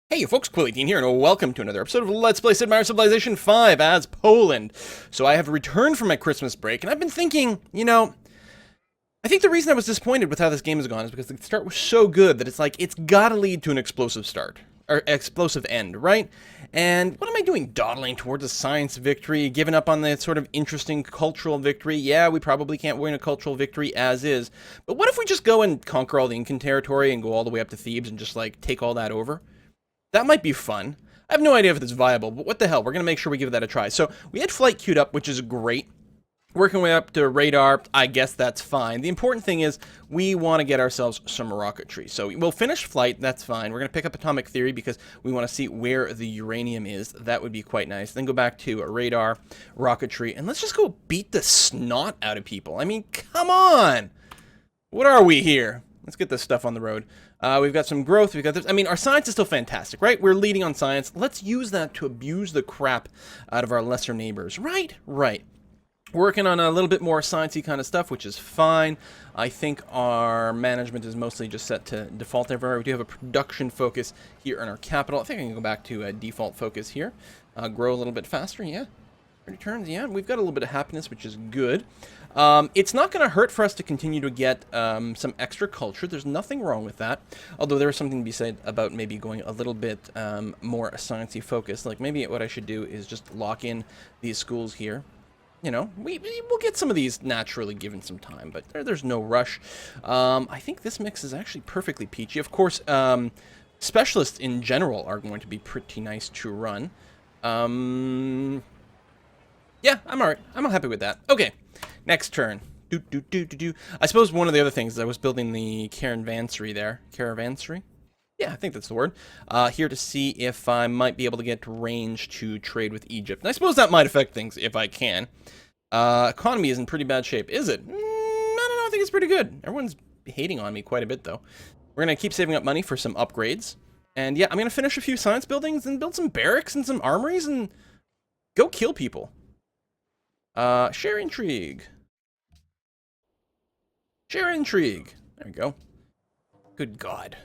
Hey folks, Quilly here, and welcome to another episode of Let's Play Sid Meier's Civilization 5 as Poland. So I have returned from my Christmas break, and I've been thinking, I think the reason I was disappointed with how this game has gone is because the start was so good that it's like, it's gotta lead to an explosive start. Or explosive end, right? And what am I doing? Dawdling towards a science victory, giving up on the sort of interesting cultural victory. Yeah, we probably can't win a cultural victory as is. But what if we just go and conquer all the Incan territory and go all the way up to Thebes and just, like, take all that over? That might be fun. I have no idea if it's viable, but what the hell? We're going to make sure we give that a try. So we had flight queued up, which is great. Working way up to radar, I guess that's fine. The important thing is we want to get ourselves some rocketry. So we'll finish flight, that's fine. We're going to pick up atomic theory because we want to see where the uranium is. That would be quite nice. Then go back to radar, rocketry, and let's just go beat the snot out of people. I mean, come on! What are we here? Let's get this stuff on the road. We've got some growth. We've got this. I mean, our science is still fantastic, right? We're leading on science. Let's use that to abuse the crap out of our lesser neighbors, right? Right. Working on a little bit more sciencey kind of stuff, which is fine. I think our management is mostly just set to default everywhere. We do have a production focus here in our capital. I think I can go back to a default focus here. Grow a little bit faster, yeah. Returns, yeah. We've got a little bit of happiness, which is good. It's not going to hurt for us to continue to get some extra culture. There's nothing wrong with that. Although there is something to be said about maybe going a little bit more sciencey focused. Like maybe what I should do is just lock in these schools here. You know, we'll get some of these naturally given some time, but there's no rush. I think this mix is actually perfectly peachy. Of course, specialists in general are going to be pretty nice to run. Yeah, I'm alright. I'm happy with that. Okay, next turn. I suppose one of the other things is I was building the caravansary there. Caravansary? Yeah, I think that's the word. Here to see if I might be able to get range to trade with Egypt. And I suppose that might affect things if I can. Economy is in pretty bad shape. Is it? I don't know. I think it's pretty good. Everyone's hating on me quite a bit, though. We're going to keep saving up money for some upgrades. And yeah, I'm going to finish a few science buildings and build some barracks and some armories and go kill people. Share intrigue. Share intrigue. There we go. Good God.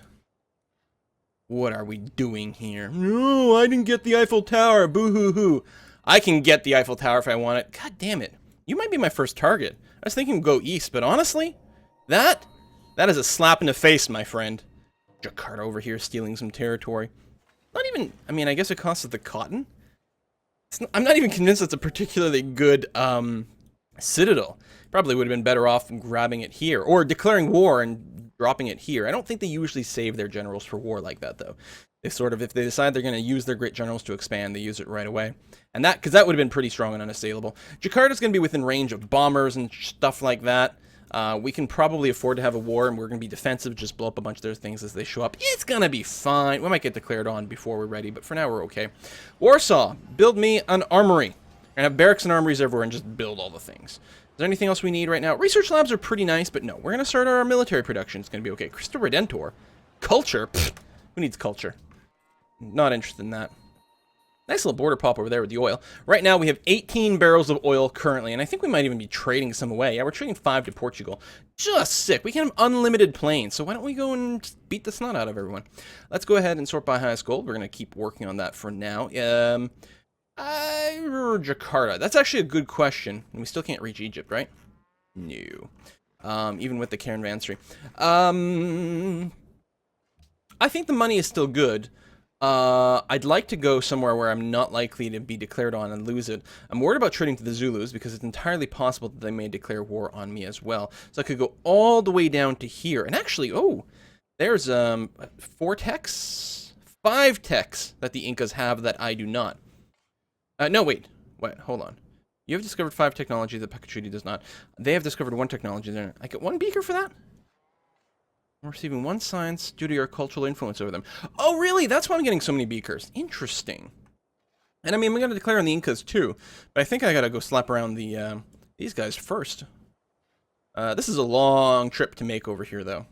What are we doing here? No, I didn't get the Eiffel Tower. Boo-hoo-hoo. I can get the Eiffel Tower if I want it. God damn it. You might be my first target. I was thinking go east, but honestly, that is a slap in the face, my friend. Jakarta over here stealing some territory. Not even, I mean, I guess it costs us the cotton. I'm not even convinced it's a particularly good citadel. Probably would have been better off grabbing it here or declaring war and dropping it here. I don't think they usually save their generals for war like that, though. They sort of, if they decide they're going to use their great generals to expand, they use it right away. And that, because that would have been pretty strong and unassailable. Jakarta's going to be within range of bombers and stuff like that. We can probably afford to have a war, and we're going to be defensive, just blow up a bunch of their things as they show up. It's going to be fine. We might get declared on before we're ready, but for now we're okay. Warsaw, build me an armory. We're going to have barracks and armories everywhere and just build all the things. Is there anything else we need right now? Research labs are pretty nice, but no. We're going to start our military production. It's going to be okay. Crystal Redentor. Culture? Pfft, who needs culture? Not interested in that. Nice little border pop over there with the oil. Right now we have 18 barrels of oil currently, and I think we might even be trading some away. Yeah, we're trading 5 to Portugal. Just sick. We can have unlimited planes, so why don't we go and just beat the snot out of everyone? Let's go ahead and sort by highest gold. We're going to keep working on that for now. Jakarta. That's actually a good question. And we still can't reach Egypt, right? No. Even with the caravansary. I think the money is still good. I'd like to go somewhere where I'm not likely to be declared on and lose it. I'm worried about trading to the Zulus because it's entirely possible that they may declare war on me as well. So I could go all the way down to here. And actually, oh, there's 4 techs? 5 techs that the Incas have that I do not. No, wait, hold on. You have discovered 5 technology that Pachacuti does not. They have discovered 1 technology there. I get 1 beaker for that? I'm receiving 1 science due to your cultural influence over them. Oh, really? That's why I'm getting so many beakers. Interesting. And I mean, we got to declare on the Incas too, but I think I got to go slap around the these guys first. This is a long trip to make over here, though.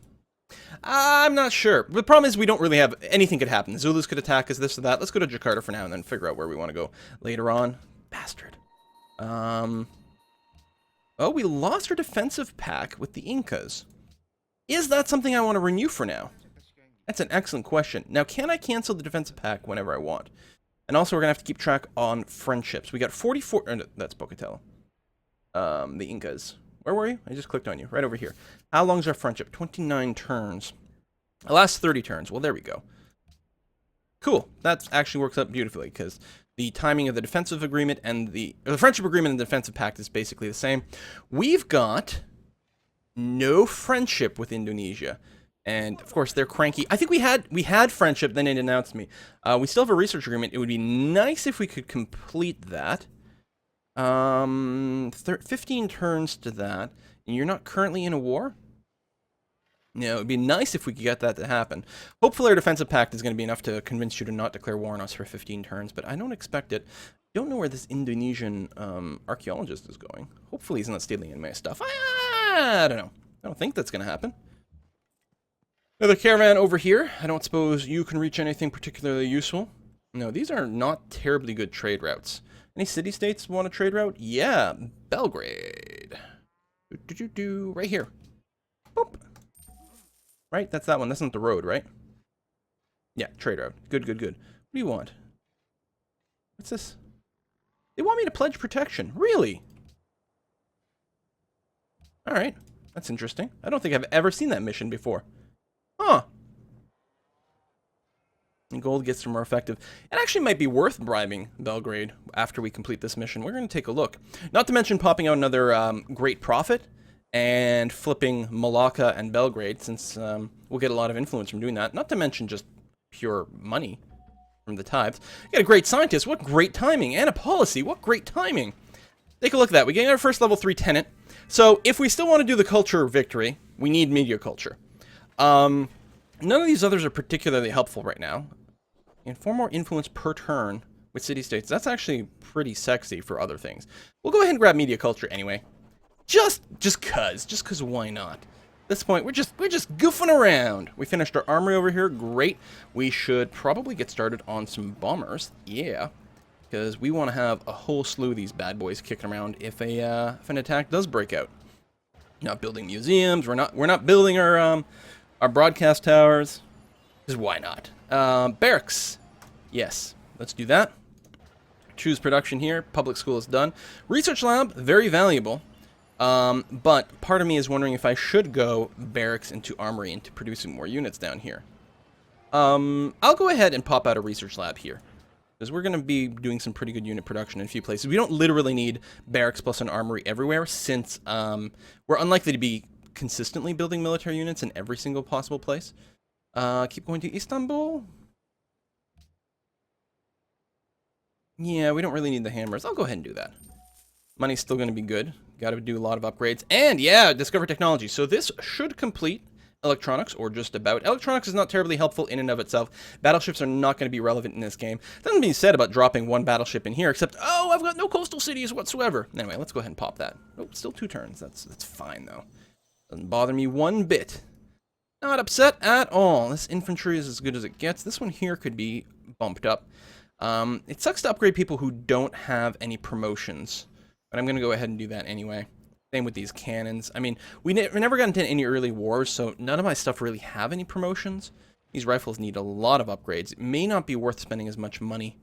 I'm not sure. The problem is we don't really have anything could happen. The Zulus could attack us, this or that. Let's go to Jakarta for now and then figure out where we want to go later on. Bastard. Oh, we lost our defensive pack with the Incas. Is that something I want to renew for now? That's an excellent question. Now, can I cancel the defensive pact whenever I want? And also, we're going to have to keep track on friendships. We got 44... no, that's Pocatello. The Incas. Where were you? I just clicked on you. Right over here. How long's our friendship? 29 turns. The last 30 turns. Well, there we go. Cool. That actually works out beautifully, because the timing of the defensive agreement and the friendship agreement and the defensive pact is basically the same. We've got no friendship with Indonesia. And, of course, they're cranky. I think we had friendship, then it announced me. We still have a research agreement. It would be nice if we could complete that. 15 turns to that. And you're not currently in a war? No, it would be nice if we could get that to happen. Hopefully our defensive pact is going to be enough to convince you to not declare war on us for 15 turns, but I don't expect it. I don't know where this Indonesian archaeologist is going. Hopefully he's not stealing any of my stuff. I don't know. I don't think that's going to happen. Another caravan over here. I don't suppose you can reach anything particularly useful. No, these are not terribly good trade routes. Any city-states want a trade route? Yeah, Belgrade. Right here. Boop. Right, that's that one. That's not the road, right? Yeah, trade route. Good, good, good. What do you want? What's this? They want me to pledge protection. Really? Alright, that's interesting. I don't think I've ever seen that mission before. Huh. And gold gets more effective. It actually might be worth bribing Belgrade after we complete this mission. We're going to take a look. Not to mention popping out another great profit and flipping Malacca and Belgrade, since we'll get a lot of influence from doing that. Not to mention just pure money from the tithes. We got a great scientist. What great timing. And a policy. What great timing. Take a look at that. We get our first level 3 tenant. So if we still want to do the culture victory, we need media culture. None of these others are particularly helpful right now. And 4 more influence per turn with city-states. That's actually pretty sexy for other things. We'll go ahead and grab media culture anyway. Just cause why not? At this point, we're just goofing around. We finished our armory over here. Great. We should probably get started on some bombers. Yeah. Because we want to have a whole slew of these bad boys kicking around if an attack does break out. Not building museums. We're not building our broadcast towers. Because why not? Barracks. Yes. Let's do that. Choose production here. Public school is done. Research lab, very valuable. But part of me is wondering if I should go barracks into armory into producing more units down here. I'll go ahead and pop out a research lab here. Because we're going to be doing some pretty good unit production in a few places. We don't literally need barracks plus an armory everywhere, since we're unlikely to be consistently building military units in every single possible place. Keep going to Istanbul. Yeah, we don't really need the hammers. I'll go ahead and do that. Money's still going to be good. Got to do a lot of upgrades. And yeah, discover technology. So this should complete electronics, or just about. Electronics is not terribly helpful in and of itself. Battleships are not going to be relevant in this game. Doesn't be said about dropping one battleship in here, except, oh, I've got no coastal cities whatsoever. Anyway, let's go ahead and pop that. Oh, still 2 turns. That's fine, though. Doesn't bother me one bit. Not upset at all. This infantry is as good as it gets. This one here could be bumped up. It sucks to upgrade people who don't have any promotions, but I'm going to go ahead and do that anyway. Same with these cannons. I mean, we never got into any early wars, so none of my stuff really have any promotions. These rifles need a lot of upgrades. It may not be worth spending as much money.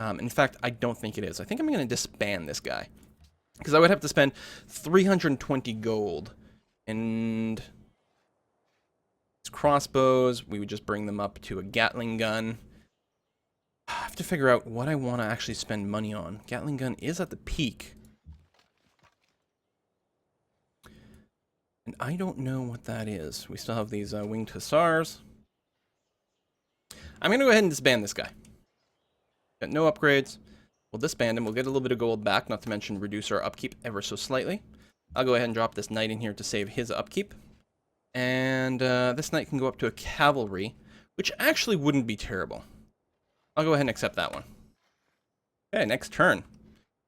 In fact, I don't think it is. I think I'm going to disband this guy, because I would have to spend 320 gold. And crossbows, we would just bring them up to a Gatling gun. I have to figure out what I want to actually spend money on. Gatling gun is at the peak. And I don't know what that is. We still have these winged hussars. I'm going to go ahead and disband this guy. Got no upgrades. We'll disband him. We'll get a little bit of gold back, not to mention reduce our upkeep ever so slightly. I'll go ahead and drop this knight in here to save his upkeep. And this knight can go up to a cavalry, which actually wouldn't be terrible. I'll go ahead and accept that one. Okay, next turn.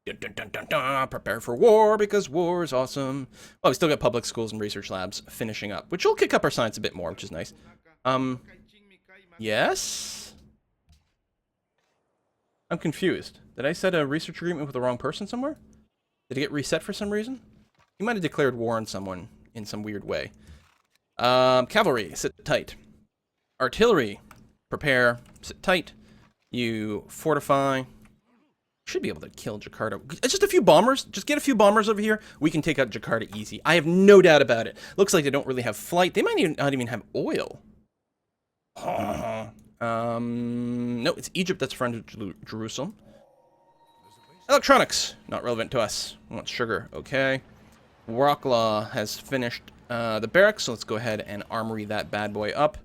Dun, dun, dun, dun, dun. Prepare for war, because war is awesome. Well, we still got public schools and research labs finishing up, which will kick up our science a bit more, which is nice. Yes? I'm confused. Did I set a research agreement with the wrong person somewhere? Did it get reset for some reason? You might have declared war on someone in some weird way. Cavalry, sit tight. Artillery, prepare, sit tight. You fortify. Should be able to kill Jakarta. Just a few bombers. Just get a few bombers over here. We can take out Jakarta easy. I have no doubt about it. Looks like they don't really have flight. They might not even have oil. No, it's Egypt that's friend of Jerusalem. Electronics, not relevant to us. We want sugar, okay. Warklaw has finished the barracks, so let's go ahead and armory that bad boy up.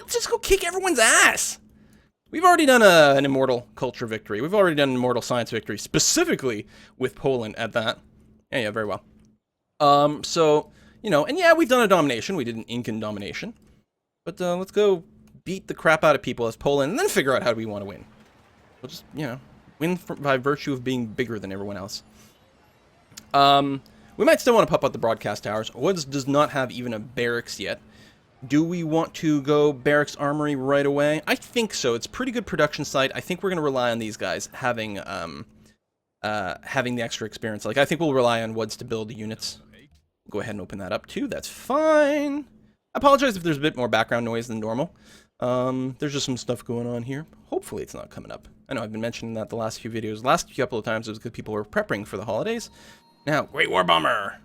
Let's just go kick everyone's ass. We've already done an Immortal culture victory. We've already done an Immortal science victory, specifically with Poland at that. Yeah, very well. So, you know, and yeah, we've done a domination. We did an Incan domination. But let's go beat the crap out of people as Poland, and then figure out how we want to win. We'll just, you know, win by virtue of being bigger than everyone else. We might still want to pop out the broadcast towers. Woods does not have even a barracks yet. Do we want to go barracks armory right away? I think so. It's a pretty good production site. I think we're going to rely on these guys having the extra experience. Like, I think we'll rely on Woods to build units. Go ahead and open that up too. That's fine. I apologize if there's a bit more background noise than normal. There's just some stuff going on here. Hopefully it's not coming up. I know I've been mentioning that the last few videos. Last couple of times it was because people were prepping for the holidays. Now, Great War Bomber.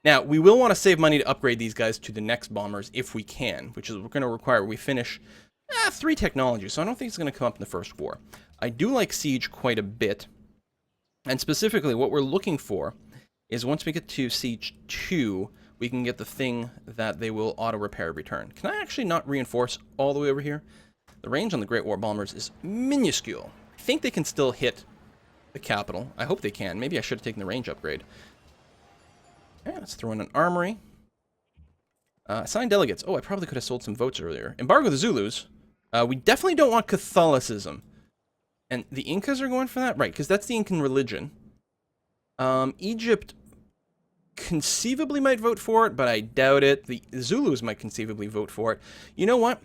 Now, we will want to save money to upgrade these guys to the next bombers if we can, which is going to require we finish 3 technologies, so I don't think it's going to come up in the first war. I do like Siege quite a bit, and specifically what we're looking for is once we get to Siege 2, we can get the thing that they will auto-repair return. Can I actually not reinforce all the way over here? The range on the Great War Bombers is minuscule. I think they can still hit the capital. I hope they can. Maybe I should have taken the range upgrade. Okay, let's throw in an armory. Assign delegates. Oh, I probably could have sold some votes earlier. Embargo the Zulus. We definitely don't want Catholicism. And the Incas are going for that? Right, because that's the Incan religion. Egypt conceivably might vote for it, but I doubt it. The Zulus might conceivably vote for it. You know what?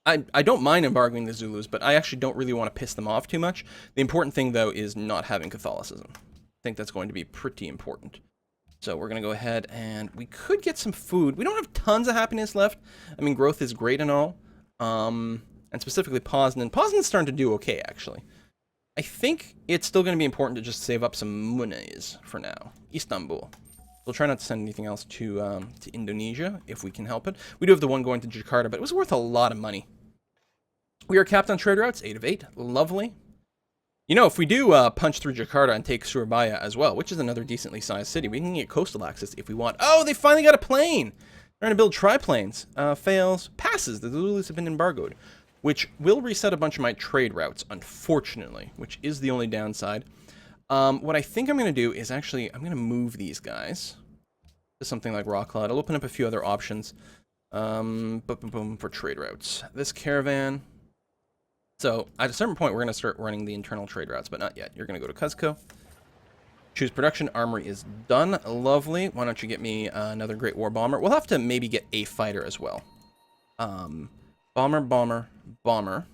I don't mind embargoing the Zulus, but I actually don't really want to piss them off too much. The important thing, though, is not having Catholicism. I think that's going to be pretty important. So we're going to go ahead and we could get some food. We don't have tons of happiness left. I mean, growth is great and all. And specifically Poznan. Poznan's starting to do okay, actually. I think it's still going to be important to just save up some monies for now. Istanbul. We'll try not to send anything else to Indonesia, if we can help it. We do have the one going to Jakarta, but it was worth a lot of money. We are capped on trade routes, 8 of 8. Lovely. You know, if we do punch through Jakarta and take Surabaya as well, which is another decently sized city, we can get coastal access if we want. Oh, they finally got a plane! They're going to build triplanes. Fails. Passes. The Zulus have been embargoed, which will reset a bunch of my trade routes, unfortunately, which is the only downside. What I think I'm going to do is actually, I'm going to move these guys to something like Rock Cloud. I'll open up a few other options for trade routes. This caravan. So, at a certain point, we're going to start running the internal trade routes, but not yet. You're going to go to Cuzco. Choose production. Armory is done. Lovely. Why don't you get me another Great War Bomber? We'll have to maybe get a fighter as well. Bomber, bomber, bomber.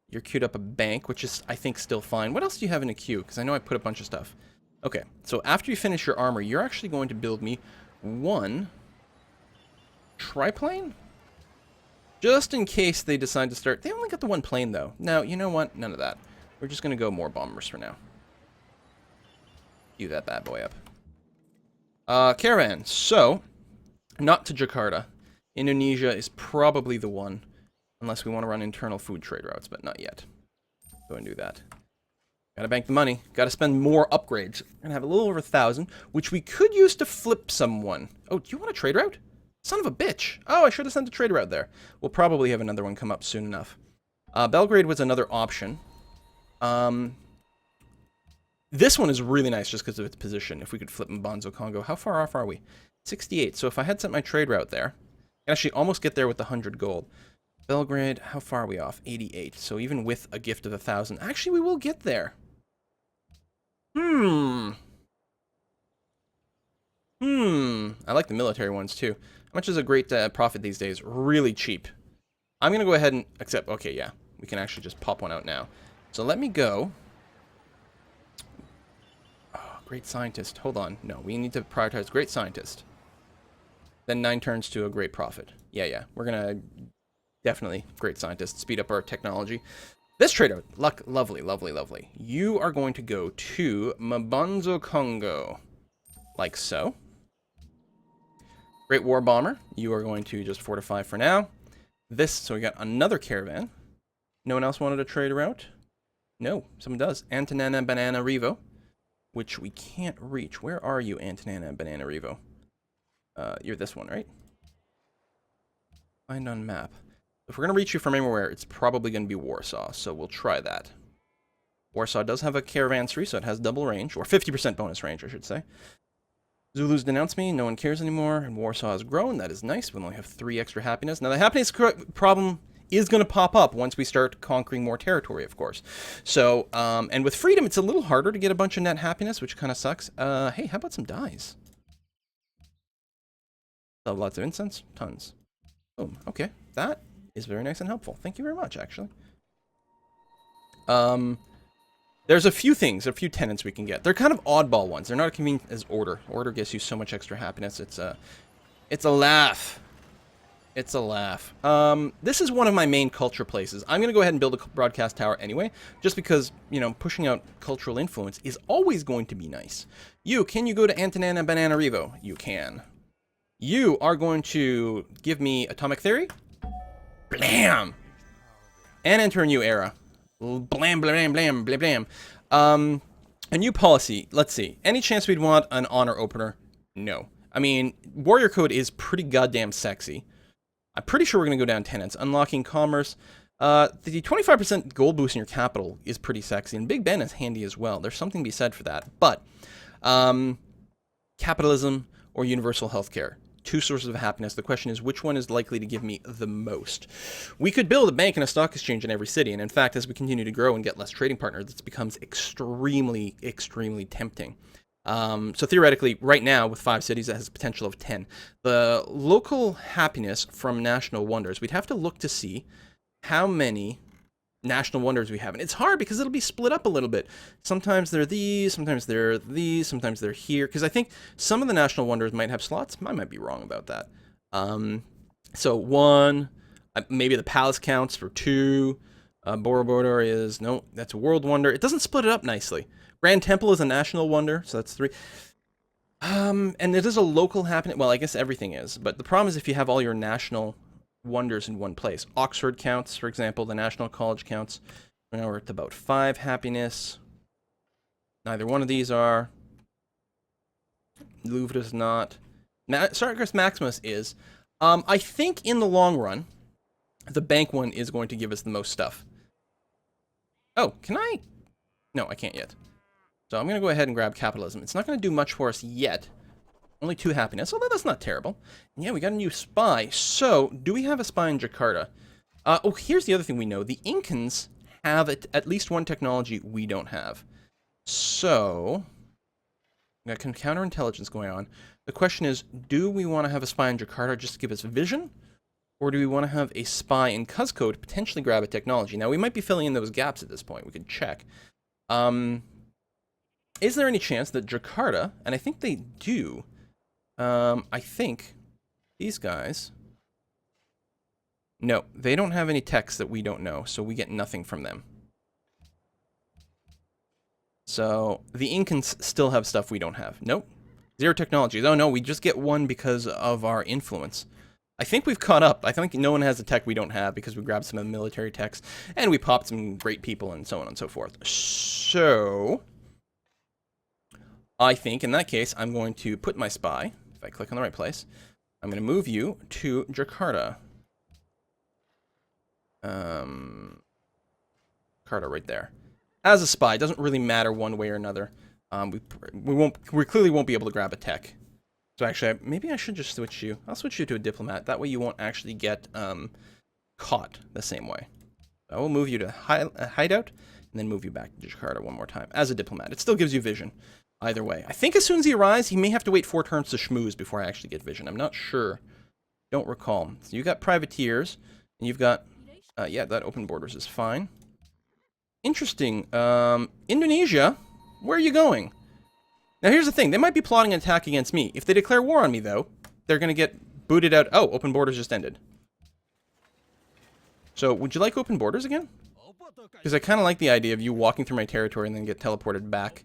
You're queued up a bank, which is, I think, still fine. What else do you have in a queue? Because I know I put a bunch of stuff. Okay, so after you finish your armor, you're actually going to build me one triplane? Just in case they decide to start... They only got the one plane, though. No, you know what? None of that. We're just going to go more bombers for now. Queue that bad boy up. Caravan. So, not to Jakarta. Indonesia is probably the one. Unless we want to run internal food trade routes, but not yet. Go and do that. Gotta bank the money. Gotta spend more upgrades. We're gonna have a little over 1,000, which we could use to flip someone. Oh, do you want a trade route? Son of a bitch. Oh, I should have sent a trade route there. We'll probably have another one come up soon enough. Belgrade was another option. This one is really nice just because of its position. If we could flip Mbanzo Congo. How far off are we? 68. So if I had sent my trade route there, I can actually almost get there with the 100 gold. Belgrade, how far are we off? 88. So even with a gift of 1,000, actually we will get there. I like the military ones too. How much is a great profit these days? Really cheap. I'm gonna go ahead and accept. Okay, yeah, we can actually just pop one out now. So let me go. Oh, great scientist. Hold on. No, we need to prioritize great scientist. Then 9 turns to a great profit. Yeah, we're gonna Definitely great scientist. Speed up our technology. This trader, lovely, lovely, lovely. You are going to go to Mabonzo Congo, like so. Great War Bomber, you are going to just fortify for now. This, so we got another caravan. No one else wanted to trade a route? No, someone does. Antanana Banana Revo, which we can't reach. Where are you, Antanana Banana Revo? You're this one, right? Find on map. If we're going to reach you from anywhere, it's probably going to be Warsaw, so we'll try that. Warsaw does have a caravanserai, so it has double range, or 50% bonus range, I should say. Zulus denounce me, no one cares anymore, and Warsaw has grown. That is nice. We only have 3 extra happiness. Now, the happiness problem is going to pop up once we start conquering more territory, of course. So, and with freedom, it's a little harder to get a bunch of net happiness, which kind of sucks. Hey, how about some dyes? Oh, lots of incense? Tons. Boom. Okay. That is very nice and helpful. Thank you very much, actually. There's a few things, a few tenants we can get. They're kind of oddball ones. They're not as convenient as Order. Order gives you so much extra happiness. It's a laugh. It's a laugh. This is one of my main culture places. I'm going to go ahead and build a broadcast tower anyway, just because, you know, pushing out cultural influence is always going to be nice. Can you go to Antanana Banana Revo? You can. You are going to give me Atomic Theory. Blam! And enter a new era. Blam, blam, blam, blam, blam. A new policy. Let's see. Any chance we'd want an honor opener? No. I mean, Warrior Code is pretty goddamn sexy. I'm pretty sure we're going to go down tenants. Unlocking commerce. The 25% gold boost in your capital is pretty sexy. And Big Ben is handy as well. There's something to be said for that. But, capitalism or universal healthcare. 2 sources of happiness. The question is, which one is likely to give me the most? We could build a bank and a stock exchange in every city, and in fact, as we continue to grow and get less trading partners, this becomes extremely, extremely tempting. So theoretically, right now, with 5 cities, that has a potential of 10. The local happiness from National Wonders, we'd have to look to see how many National Wonders we have. And it's hard because it'll be split up a little bit. Sometimes they're these, sometimes they're these, sometimes they're here. Because I think some of the National Wonders might have slots. I might be wrong about that. So 1, maybe the Palace counts for 2. Borobudur is, no, that's a World Wonder. It doesn't split it up nicely. Grand Temple is a National Wonder, so that's 3. And it is a local happening. Well, I guess everything is. But the problem is if you have all your National Wonders in one place. Oxford counts, for example. The National College counts. Now we're at about 5 happiness. Neither one of these are. Louvre is not. Sardis Maximus is. I think in the long run, the bank one is going to give us the most stuff. Oh, can I? No, I can't yet. So I'm going to go ahead and grab capitalism. It's not going to do much for us yet. Only 2 happiness, although that's not terrible. And yeah, we got a new spy. So, do we have a spy in Jakarta? Oh, here's the other thing we know. The Incans have at least one technology we don't have. So, we got counterintelligence going on. The question is, do we want to have a spy in Jakarta just to give us vision? Or do we want to have a spy in Cuzco to potentially grab a technology? Now, we might be filling in those gaps at this point. We could check. Is there any chance that Jakarta, and I think they do, I think these guys, no, they don't have any techs that we don't know, so we get nothing from them. So the Incans still have stuff we don't have. Nope. 0 technologies. Oh no, we just get 1 because of our influence. I think we've caught up. I think no one has a tech we don't have because we grabbed some of the military techs and we popped some great people and so on and so forth. So I think in that case, I'm going to put my spy. If I click on the right place, I'm going to move you to Jakarta. Jakarta right there. As a spy, it doesn't really matter one way or another. We clearly won't be able to grab a tech. So actually, maybe I should just switch you. I'll switch you to a diplomat. That way you won't actually get caught the same way. I will move you to hideout and then move you back to Jakarta one more time as a diplomat. It still gives you vision. Either way. I think as soon as he arrives, he may have to wait 4 turns to schmooze before I actually get vision. I'm not sure. Don't recall. So you got privateers, and you've got, yeah, that open borders is fine. Interesting. Indonesia, where are you going? Now here's the thing. They might be plotting an attack against me. If they declare war on me, though, they're going to get booted out. Oh, open borders just ended. So, would you like open borders again? Because I kind of like the idea of you walking through my territory and then get teleported back.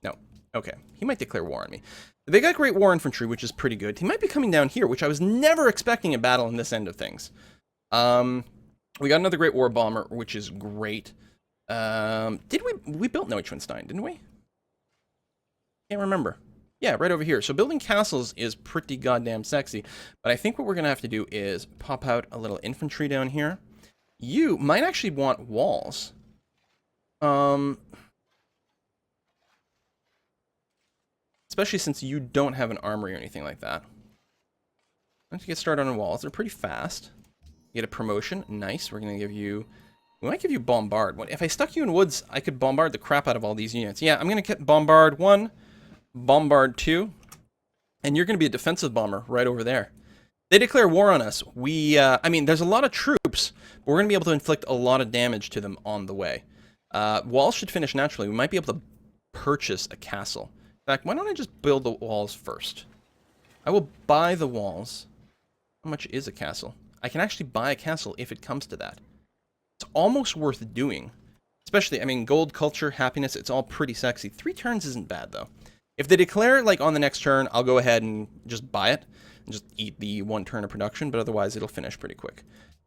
No. Okay. He might declare war on me. They got great war infantry, which is pretty good. He might be coming down here, which I was never expecting a battle in this end of things. We got another great war bomber, which is great. Did we built Neuschwanstein, didn't we? Can't remember. Yeah, right over here. So building castles is pretty goddamn sexy. But I think what we're going to have to do is pop out a little infantry down here. You might actually want walls. Especially since you don't have an armory or anything like that. Let's get started on walls. They're pretty fast. You get a promotion. Nice. We're going to give you... We might give you bombard. If I stuck you in woods, I could bombard the crap out of all these units. Yeah, I'm going to get bombard 1, bombard 2, and you're going to be a defensive bomber right over there. They declare war on us. I mean, there's a lot of troops, but we're going to be able to inflict a lot of damage to them on the way. Walls should finish naturally. We might be able to purchase a castle. In fact, why don't I just build the walls first? I will buy the walls. How much is a castle? I can actually buy a castle if it comes to that. It's almost worth doing. Especially, I mean, gold, culture, happiness, it's all pretty sexy. 3 turns isn't bad, though. If they declare, like, on the next turn, I'll go ahead and just buy it. And just eat the 1 turn of production, but otherwise it'll finish pretty quick.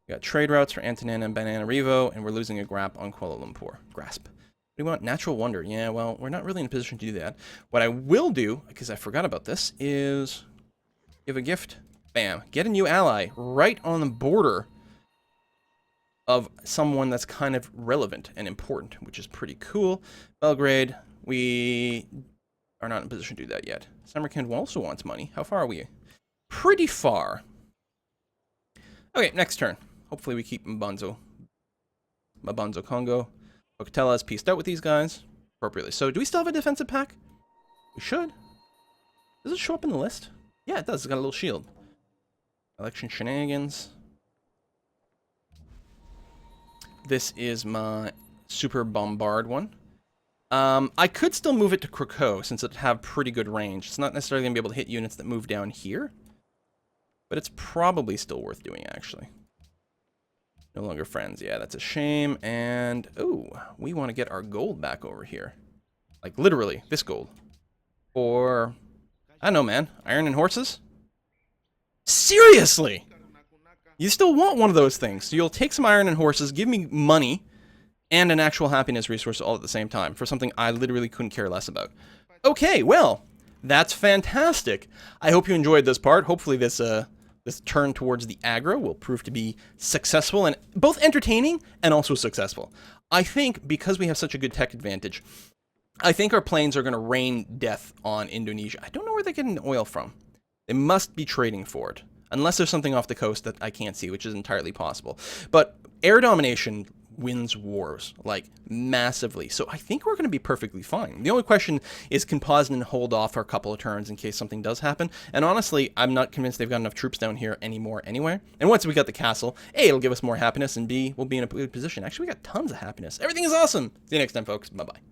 We got trade routes for Antanana and Bananarivo, and we're losing a grasp on Kuala Lumpur. Grasp. What do we want? Natural wonder. Yeah, well, we're not really in a position to do that. What I will do, because I forgot about this, is give a gift. Bam. Get a new ally right on the border of someone that's kind of relevant and important, which is pretty cool. Belgrade, we are not in a position to do that yet. Samarkand also wants money. How far are we? Pretty far. Okay, next turn. Hopefully we keep Mbanzo Congo. Pocatello has pieced out with these guys appropriately. So do we still have a defensive pack? We should. Does it show up in the list? Yeah, it does. It's got a little shield. Election shenanigans. This is my super bombard one. I could still move it to Krakow since it'd have pretty good range. It's not necessarily going to be able to hit units that move down here. But it's probably still worth doing, actually. No longer friends. Yeah, that's a shame. And, ooh, we want to get our gold back over here. Like, literally, this gold. Or, I don't know, man. Iron and horses? Seriously! You still want one of those things. So you'll take some iron and horses, give me money, and an actual happiness resource all at the same time for something I literally couldn't care less about. Okay, well, that's fantastic. I hope you enjoyed this part. Hopefully this turn towards the aggro will prove to be successful and both entertaining and also successful. I think because we have such a good tech advantage, I think our planes are going to rain death on Indonesia. I don't know where they're getting oil from. They must be trading for it. Unless there's something off the coast that I can't see, which is entirely possible. But air domination wins wars, like, massively. So I think we're going to be perfectly fine. The only question is, can Poznan hold off for a couple of turns in case something does happen? And honestly, I'm not convinced they've got enough troops down here anymore anyway. And once we got the castle, A, it'll give us more happiness, and B, we'll be in a good position. Actually, we got tons of happiness. Everything is awesome. See you next time, folks. Bye-bye.